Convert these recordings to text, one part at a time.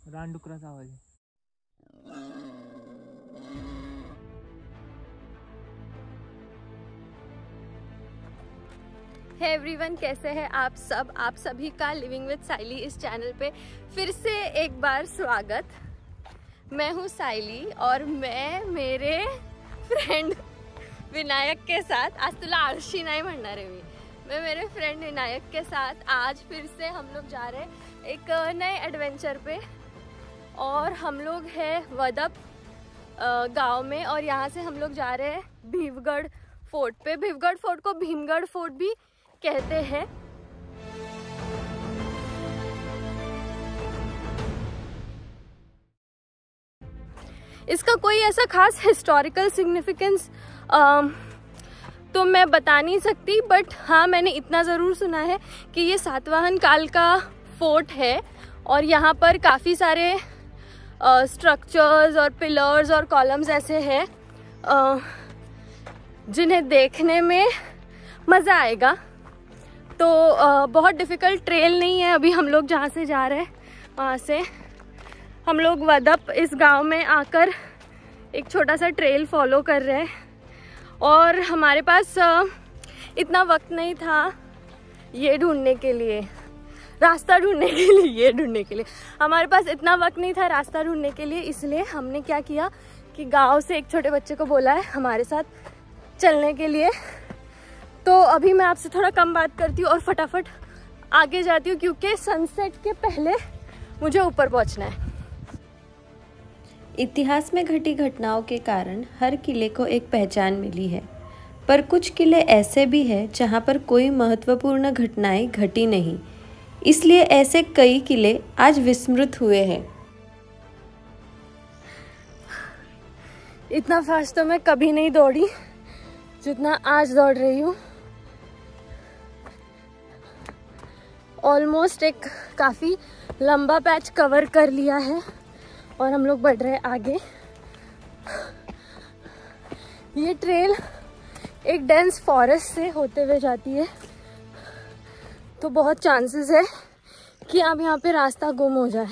रानडुकराचा आवाज आहे. Hey everyone, कैसे हैं आप सब? आप सभी का लिविंग विद साइली इस चैनल पे फिर से एक बार स्वागत। मैं हूँ साइली और मैं मेरे फ्रेंड विनायक के साथ, आज तुला आळशी नाही म्हणणार आहे मैं मेरे फ्रेंड विनायक के साथ आज फिर से हम लोग जा रहे हैं एक नए एडवेंचर पे। और हम लोग हैं वदप गांव में और यहाँ से हम लोग जा रहे हैं भीवगढ़ फोर्ट पे। भीवगढ़ फोर्ट को भीमगढ़ फोर्ट भी कहते हैं। इसका कोई ऐसा खास हिस्टोरिकल सिग्निफिकेंस तो मैं बता नहीं सकती, बट हाँ मैंने इतना ज़रूर सुना है कि ये सातवाहन काल का फोर्ट है और यहाँ पर काफ़ी सारे स्ट्रक्चर्स और पिलर्स और कॉलम्स ऐसे हैं जिन्हें देखने में मज़ा आएगा। तो बहुत डिफ़िकल्ट ट्रेल नहीं है। अभी हम लोग जहाँ से जा रहे हैं वहाँ से हम लोग वदप इस गांव में आकर एक छोटा सा ट्रेल फॉलो कर रहे हैं और हमारे पास इतना वक्त नहीं था ये ढूंढने के लिए, रास्ता ढूंढने के लिए, ये ढूंढने के लिए हमारे पास इतना वक्त नहीं था रास्ता ढूंढने के लिए। इसलिए हमने क्या किया कि गांव से एक छोटे बच्चे को बोला है हमारे साथ चलने के लिए। तो अभी मैं आपसे थोड़ा कम बात करती हूँ और फटाफट आगे जाती हूँ क्योंकि सनसेट के पहले मुझे ऊपर पहुँचना है। इतिहास में घटी घटनाओं के कारण हर किले को एक पहचान मिली है, पर कुछ किले ऐसे भी हैं जहां पर कोई महत्वपूर्ण घटनाएं घटी नहीं, इसलिए ऐसे कई किले आज विस्मृत हुए हैं। इतना फास्ट तो मैं कभी नहीं दौड़ी जितना आज दौड़ रही हूँ। ऑलमोस्ट एक काफ़ी लंबा पैच कवर कर लिया है और हम लोग बढ़ रहे हैं आगे। ये ट्रेल एक डेंस फॉरेस्ट से होते हुए जाती है, तो बहुत चांसेस है कि आप यहाँ पे रास्ता गुम हो जाए।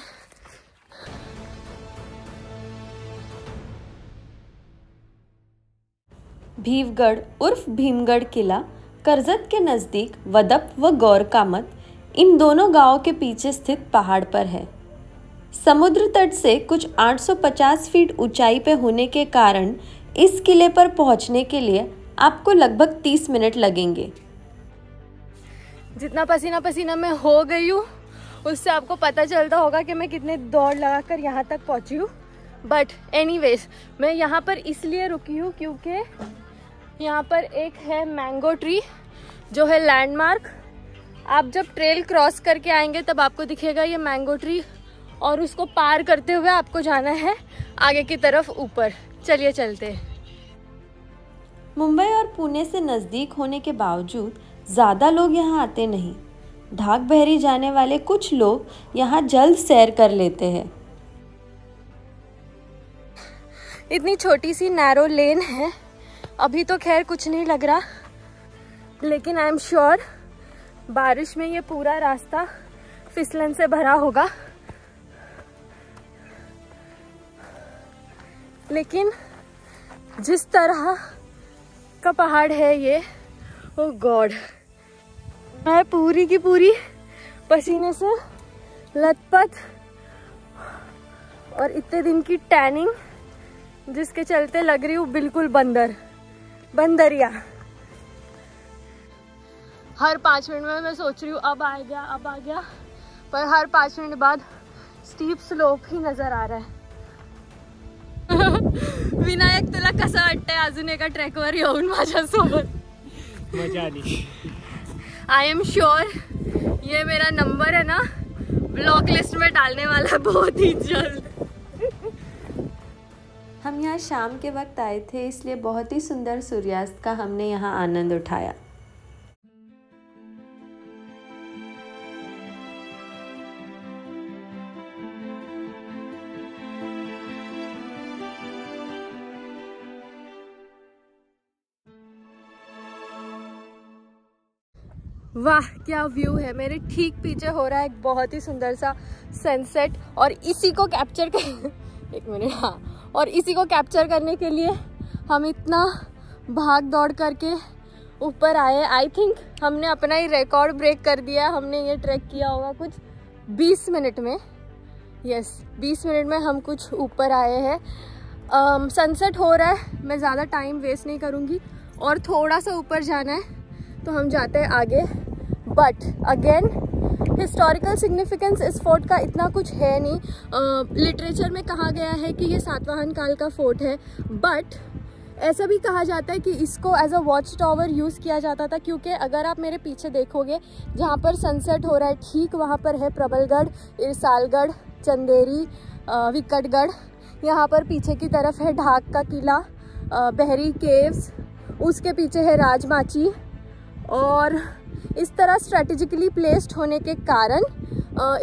भीवगढ़ उर्फ भीमगढ़ किला करजत के नज़दीक वदप व गौरकामत इन दोनों गांवों के पीछे स्थित पहाड़ पर है। समुद्र तट से कुछ 850 फीट ऊंचाई पे होने के कारण इस किले पर पहुंचने के लिए आपको लगभग 30 मिनट लगेंगे। जितना पसीना पसीना मैं हो गई हूँ उससे आपको पता चलता होगा कि मैं कितने दौड़ लगाकर यहाँ तक पहुँची हूँ। बट एनीवेज मैं यहाँ पर इसलिए रुकी हूँ क्योंकि यहाँ पर एक है मैंगो ट्री जो है लैंडमार्क। आप जब ट्रेल क्रॉस करके आएंगे तब आपको दिखेगा ये मैंगो ट्री और उसको पार करते हुए आपको जाना है आगे की तरफ ऊपर। चलिए चलते हैं। मुंबई और पुणे से नज़दीक होने के बावजूद ज़्यादा लोग यहाँ आते नहीं। ढाक बहरी जाने वाले कुछ लोग यहाँ जल्द सैर कर लेते हैं। इतनी छोटी सी नैरो लेन है, अभी तो खैर कुछ नहीं लग रहा, लेकिन आई एम श्योर बारिश में ये पूरा रास्ता फिसलन से भरा होगा। लेकिन जिस तरह का पहाड़ है ये, ओ गॉड, मैं पूरी की पूरी पसीने से लथपथ और इतने दिन की टैनिंग जिसके चलते लग रही हूँ बिल्कुल बंदरिया। हर 5 मिनट में मैं सोच रही हूँ अब आ गया, पर हर 5 मिनट बाद स्टीप स्लोप ही नजर आ रहा है। विनायक, तुला कसं वाटतंय अजून एका ट्रॅकवर येऊन माझ्यासोबत? मजा आली। आई एम श्योर ये मेरा नंबर है ना ब्लॉक लिस्ट में डालने वाला है बहुत ही जल्द। हम यहाँ शाम के वक्त आए थे, इसलिए बहुत ही सुंदर सूर्यास्त का हमने यहाँ आनंद उठाया। वाह क्या व्यू है। मेरे ठीक पीछे हो रहा है एक बहुत ही सुंदर सा सनसेट और इसी को कैप्चर कर एक मिनट, हाँ, और इसी को कैप्चर करने के लिए हम इतना भाग दौड़ करके ऊपर आए। आई थिंक हमने अपना ही रिकॉर्ड ब्रेक कर दिया। हमने ये ट्रैक किया होगा कुछ 20 मिनट में। यस, 20 मिनट में हम कुछ ऊपर आए हैं। सनसेट हो रहा है, मैं ज़्यादा टाइम वेस्ट नहीं करूँगी और थोड़ा सा ऊपर जाना है तो हम जाते हैं आगे। बट अगेन हिस्टोरिकल सिग्निफिकेंस इस फोर्ट का इतना कुछ है नहीं। लिटरेचर में कहा गया है कि ये सातवाहन काल का फोर्ट है, बट ऐसा भी कहा जाता है कि इसको as a watch tower use किया जाता था, क्योंकि अगर आप मेरे पीछे देखोगे जहाँ पर सनसेट हो रहा है ठीक वहाँ पर है प्रबलगढ़, इरसालगढ़, चंदेरी, विकटगढ़। यहाँ पर पीछे की तरफ है ढाक का किला, बहरी केव्स, उसके पीछे है राजमाची। और इस तरह स्ट्रेटेजिकली प्लेस्ड होने के कारण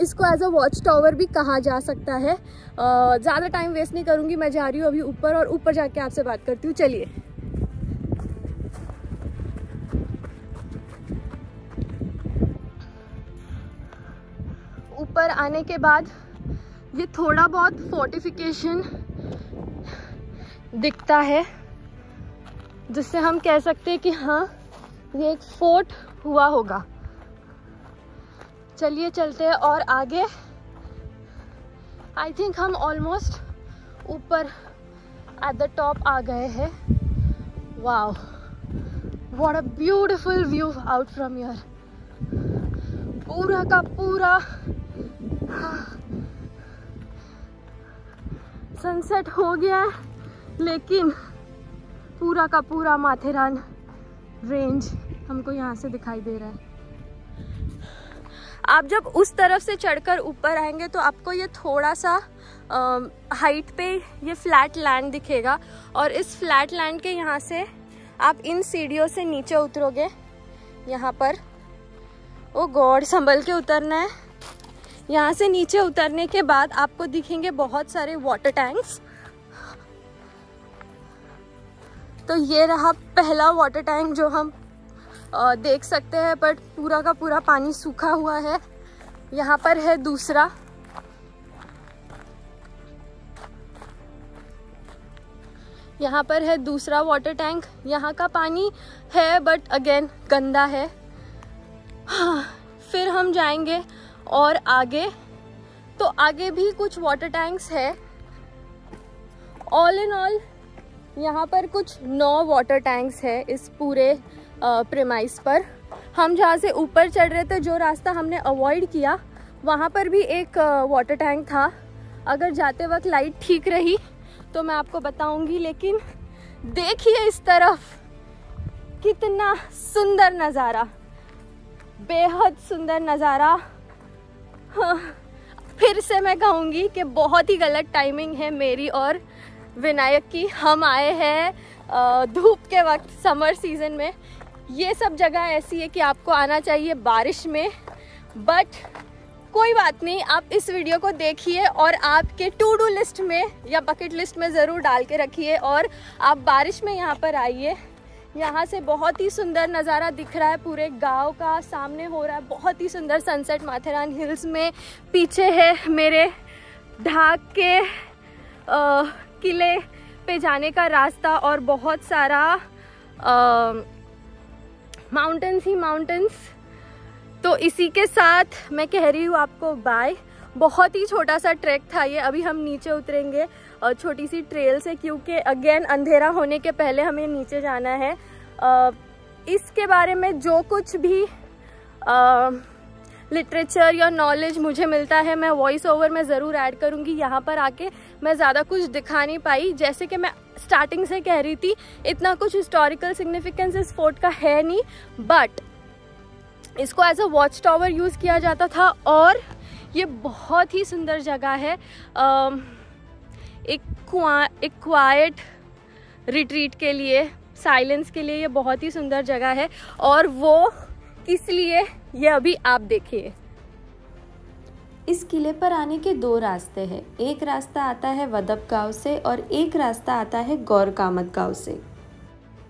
इसको एज अ वॉच टावर भी कहा जा सकता है। ज़्यादा टाइम वेस्ट नहीं करूँगी, मैं जा रही हूँ अभी ऊपर और ऊपर जाके आपसे बात करती हूँ। चलिए। ऊपर आने के बाद ये थोड़ा बहुत फोर्टिफिकेशन दिखता है, जिससे हम कह सकते हैं कि हाँ ये एक फोर्ट हुआ होगा। चलिए चलते हैं और आगे। आई थिंक हम ऑलमोस्ट ऊपर एट द टॉप आ गए हैं। Wow, what a beautiful view out from here. पूरा का पूरा सनसेट हो गया है, लेकिन पूरा का पूरा माथेरान रेंज हमको यहाँ से दिखाई दे रहा है। आप जब उस तरफ से चढ़कर ऊपर आएंगे तो आपको ये थोड़ा सा हाइट पे ये फ्लैट लैंड दिखेगा, और इस फ्लैट लैंड के यहाँ से आप इन सीढ़ियों से नीचे उतरोगे। यहाँ पर ओ गॉड, संभल के उतरना है। यहाँ से नीचे उतरने के बाद आपको दिखेंगे बहुत सारे वाटर टैंक्स। तो ये रहा पहला वाटर टैंक जो हम देख सकते हैं, बट पूरा का पूरा पानी सूखा हुआ है। यहाँ पर है दूसरा। यहाँ पर है दूसरा वाटर टैंक। यहाँ का पानी है बट अगेन गंदा है। हाँ, फिर हम जाएंगे और आगे, तो आगे भी कुछ वाटर टैंक्स है। ऑल इन ऑल यहाँ पर कुछ 9 वाटर टैंक्स है इस पूरे प्रेमाइस पर। हम जहाँ से ऊपर चढ़ रहे थे, जो रास्ता हमने अवॉइड किया, वहाँ पर भी एक वाटर टैंक था। अगर जाते वक्त लाइट ठीक रही तो मैं आपको बताऊंगी। लेकिन देखिए इस तरफ कितना सुंदर नज़ारा, बेहद सुंदर नज़ारा। हाँ, फिर से मैं कहूँगी कि बहुत ही गलत टाइमिंग है मेरी और विनायक की। हम आए हैं धूप के वक्त, समर सीजन में। ये सब जगह ऐसी है कि आपको आना चाहिए बारिश में, बट कोई बात नहीं, आप इस वीडियो को देखिए और आपके टू डू लिस्ट में या बकेट लिस्ट में ज़रूर डाल के रखिए और आप बारिश में यहाँ पर आइए। यहाँ से बहुत ही सुंदर नज़ारा दिख रहा है पूरे गांव का, सामने हो रहा है बहुत ही सुंदर सनसेट माथेरान हिल्स में। पीछे है मेरे ढाक के किले पे जाने का रास्ता और बहुत सारा माउंटेन्स ही माउंटेन्स। तो इसी के साथ मैं कह रही हूँ आपको बाय। बहुत ही छोटा सा ट्रैक था ये। अभी हम नीचे उतरेंगे छोटी सी ट्रेल से, क्योंकि अगेन अंधेरा होने के पहले हमें नीचे जाना है। इसके बारे में जो कुछ भी लिटरेचर या नॉलेज मुझे मिलता है मैं वॉइस ओवर में ज़रूर ऐड करूँगी। यहाँ पर आके मैं ज़्यादा कुछ दिखा नहीं पाई, जैसे कि मैं स्टार्टिंग से कह रही थी, इतना कुछ हिस्टोरिकल सिग्निफिकेंस इस फोर्ट का है नहीं, बट इसको as a watch tower use किया जाता था। और ये बहुत ही सुंदर जगह है, एक क्वाइट रिट्रीट के लिए, साइलेंस के लिए ये बहुत ही सुंदर जगह है। और वो इसलिए ये अभी आप देखिए। इस किले पर आने के 2 रास्ते हैं। एक रास्ता आता है वदप गांव से और एक रास्ता आता है गौर कामत गांव से।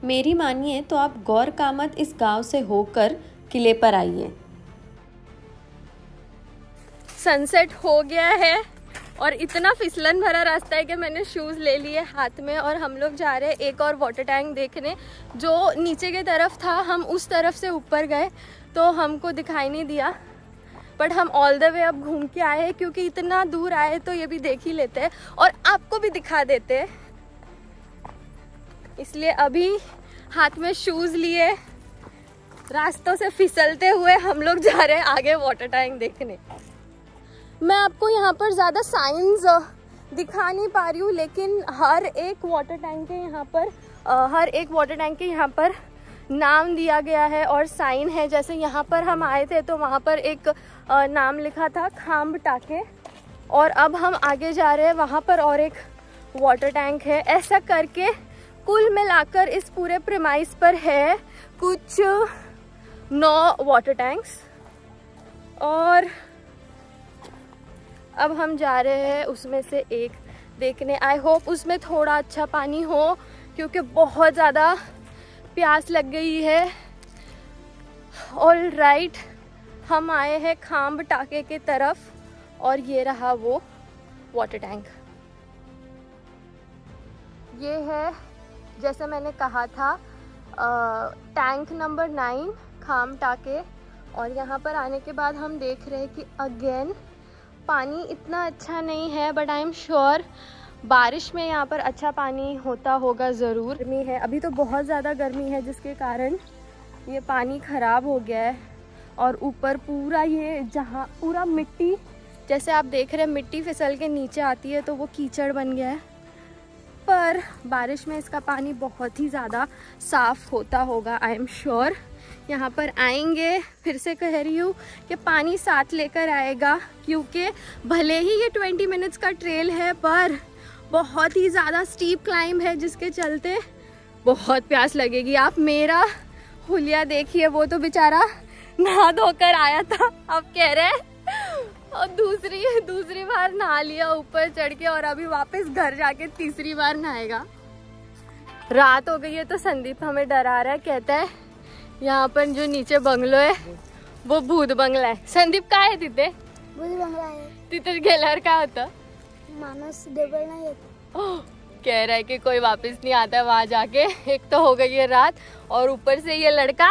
मेरी मानिए तो आप गौर कामत इस गांव से होकर किले पर आइए। सनसेट हो गया है और इतना फिसलन भरा रास्ता है कि मैंने शूज़ ले लिए हाथ में और हम लोग जा रहे हैं एक और वाटर टैंक देखने। जो नीचे की तरफ था हम उस तरफ से ऊपर गए तो हमको दिखाई नहीं दिया, बट हम ऑल द वे अब घूम के आए हैं क्योंकि इतना दूर आए तो ये भी देख ही लेते हैं और आपको भी दिखा देते हैं। इसलिए अभी हाथ में शूज़ लिए रास्तों से फिसलते हुए हम लोग जा रहे हैं आगे वाटर टैंक देखने। मैं आपको यहाँ पर ज़्यादा साइंस दिखा नहीं पा रही हूँ, लेकिन हर एक वाटर टैंक के यहाँ पर नाम दिया गया है और साइन है। जैसे यहाँ पर हम आए थे तो वहाँ पर एक नाम लिखा था खाम्ब टाके, और अब हम आगे जा रहे हैं वहाँ पर और एक वाटर टैंक है। ऐसा करके कुल मिलाकर इस पूरे प्रीमाइस पर है कुछ 9 वाटर टैंक्स, और अब हम जा रहे हैं उसमें से एक देखने। आई होप उसमें थोड़ा अच्छा पानी हो क्योंकि बहुत ज़्यादा प्यास लग गई है। ऑल राइट, हम आए हैं खाम्ब टाके की तरफ और ये रहा वो वाटर टैंक। ये है जैसे मैंने कहा था टैंक नंबर 9 खाम्ब टाके, और यहाँ पर आने के बाद हम देख रहे हैं कि अगेन पानी इतना अच्छा नहीं है, बट आई एम श्योर बारिश में यहाँ पर अच्छा पानी होता होगा ज़रूर। गर्मी है अभी तो बहुत ज़्यादा गर्मी है जिसके कारण ये पानी ख़राब हो गया है, और ऊपर पूरा ये जहाँ पूरा मिट्टी जैसे आप देख रहे हैं मिट्टी फिसल के नीचे आती है तो वो कीचड़ बन गया है। पर बारिश में इसका पानी बहुत ही ज़्यादा साफ़ होता होगा, आई एम श्योर। यहाँ पर आएंगे, फिर से कह रही हूँ कि पानी साथ लेकर आएगा, क्योंकि भले ही ये 20 मिनट्स का ट्रेल है पर बहुत ही ज़्यादा स्टीप क्लाइंब है जिसके चलते बहुत प्यास लगेगी। आप मेरा हुलिया देखिए, वो तो बेचारा नहा धोकर आया था, अब कह रहे और दूसरी बार नहा लिया ऊपर चढ़ के, और अभी वापस घर जाके तीसरी बार नहाएगा। रात हो गई है तो संदीप हमें डरा रहा है, कहता है यहाँ पर जो नीचे बंगलो है वो भूत बंगला है। संदीप काय आहे तिथे? भूत बंगला आहे। तिथे गेल्यावर काय होतं? माणूस डबल नाही येत। कह रहा है कि कोई वापस नहीं आता है वहाँ जाके। एक तो हो गई है रात और ऊपर से ये लड़का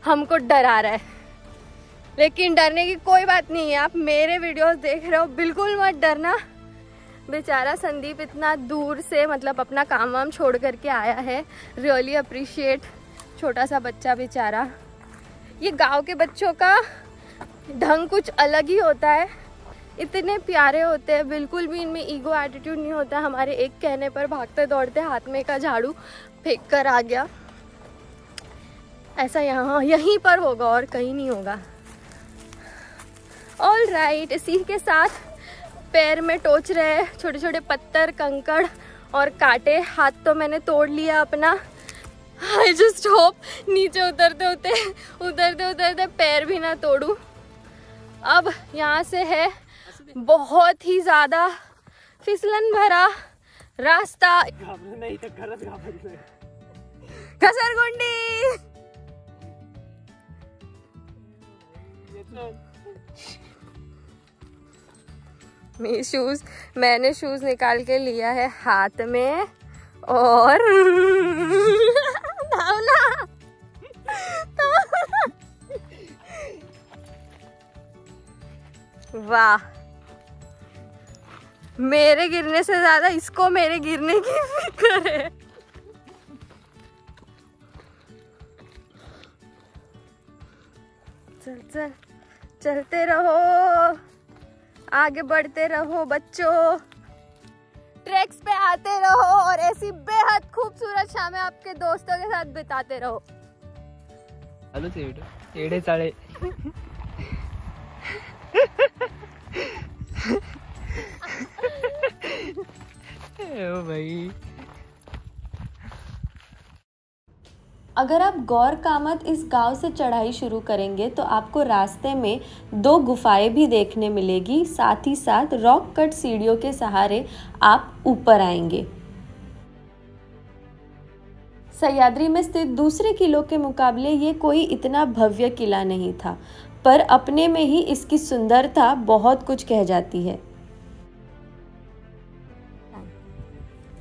हमको डरा रहा है, लेकिन डरने की कोई बात नहीं है। आप मेरे वीडियोस देख रहे हो, बिल्कुल मत डरना। बेचारा संदीप इतना दूर से मतलब अपना काम वाम छोड़ करके आया है, रियली अप्रिशिएट। छोटा सा बच्चा बेचारा। ये गांव के बच्चों का ढंग कुछ अलग ही होता है, इतने प्यारे होते हैं, बिल्कुल भी इनमें ईगो एटीट्यूड नहीं होता। हमारे एक कहने पर भागते दौड़ते हाथ में का झाड़ू फेंक कर आ गया। ऐसा यहीं पर होगा और कहीं नहीं होगा। ऑल राइट, इसी के साथ पैर में टोच रहे छोटे छोटे पत्थर, कंकड़ और कांटे। हाथ तो मैंने तोड़ लिया अपना। आई जस्ट होप नीचे उतरते उतरते पैर भी ना तोड़ूं। अब यहाँ से है बहुत ही ज्यादा फिसलन भरा रास्ता। घसरगुंडी। मैंने शूज निकाल के लिया है हाथ में और वाह, मेरे गिरने से ज्यादा इसको मेरे गिरने की फिक्र है। चल चलते रहो, आगे बढ़ते रहो बच्चों, ट्रैक्स पे आते रहो और ऐसी बेहद खूबसूरत शामें आपके दोस्तों के साथ बिताते रहो। हेलो एड़े साड़े। ओ भाई, अगर आप गौर कामत इस गांव से चढ़ाई शुरू करेंगे तो आपको रास्ते में 2 गुफाएं भी देखने मिलेगी। साथ ही साथ रॉक कट सीढ़ियों के सहारे आप ऊपर आएंगे। सह्याद्री में स्थित दूसरे किलों के मुकाबले ये कोई इतना भव्य किला नहीं था, पर अपने में ही इसकी सुंदरता बहुत कुछ कह जाती है।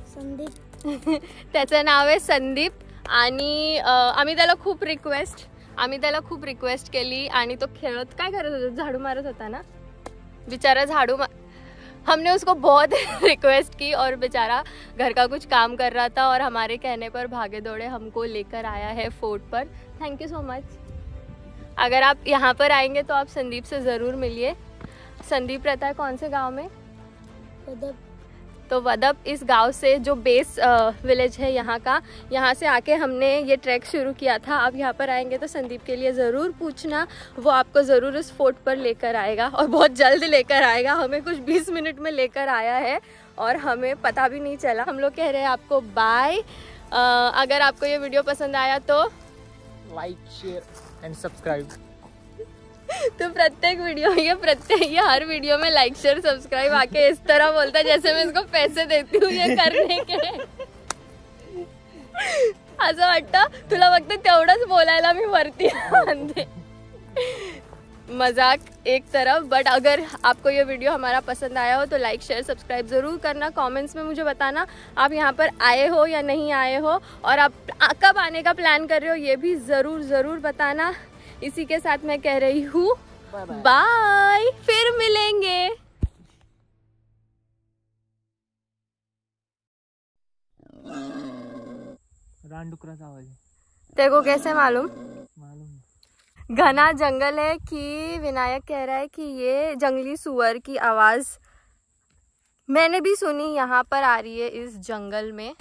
संदीप त्याचं नाव आहे संदीप आणि आम्ही त्याला खूप रिक्वेस्ट केली आणि तो खेळत काय करत होता, झाडू मारत होता ना बेचारा, हमने उसको बहुत रिक्वेस्ट की और बेचारा घर का कुछ काम कर रहा था और हमारे कहने पर भागे दौड़े हमको लेकर आया है फोर्ट पर। Thank you so much. अगर आप यहाँ पर आएंगे तो आप संदीप से ज़रूर मिलिए। संदीप रहता है कौन से गांव में? वदप। तो वदप इस गांव से जो बेस विलेज है यहाँ का, यहाँ से आके हमने ये ट्रैक शुरू किया था। आप यहाँ पर आएंगे तो संदीप के लिए ज़रूर पूछना, वो आपको ज़रूर इस फोर्ट पर लेकर आएगा और बहुत जल्द लेकर आएगा। हमें कुछ 20 मिनट में लेकर आया है और हमें पता भी नहीं चला। हम लोग कह रहे हैं आपको बाय। अगर आपको ये वीडियो पसंद आया तो लाइक, शेयर एंड सब्सक्राइब। तो ये हर वीडियो में लाइक शेअर सबस्क्राईब आके इस तरह बोलता जैसे मैं इसको पैसे देती हूँ ये करने के। असं वाटतं तुला फक्त तेवढंच बोलायला मी वरती आणते। मजाक एक तरफ, बट अगर आपको ये वीडियो हमारा पसंद आया हो तो लाइक शेयर सब्सक्राइब ज़रूर करना। कमेंट्स में मुझे बताना आप यहाँ पर आए हो या नहीं आए हो और आप कब आने का प्लान कर रहे हो ये भी ज़रूर बताना। इसी के साथ मैं कह रही हूँ बाय, फिर मिलेंगे। रानडुकराचा आवाज है। तेरे को कैसे मालूम? मालूम घना जंगल है कि विनायक कह रहा है कि ये जंगली सुअर की आवाज़ मैंने भी सुनी यहाँ पर आ रही है इस जंगल में।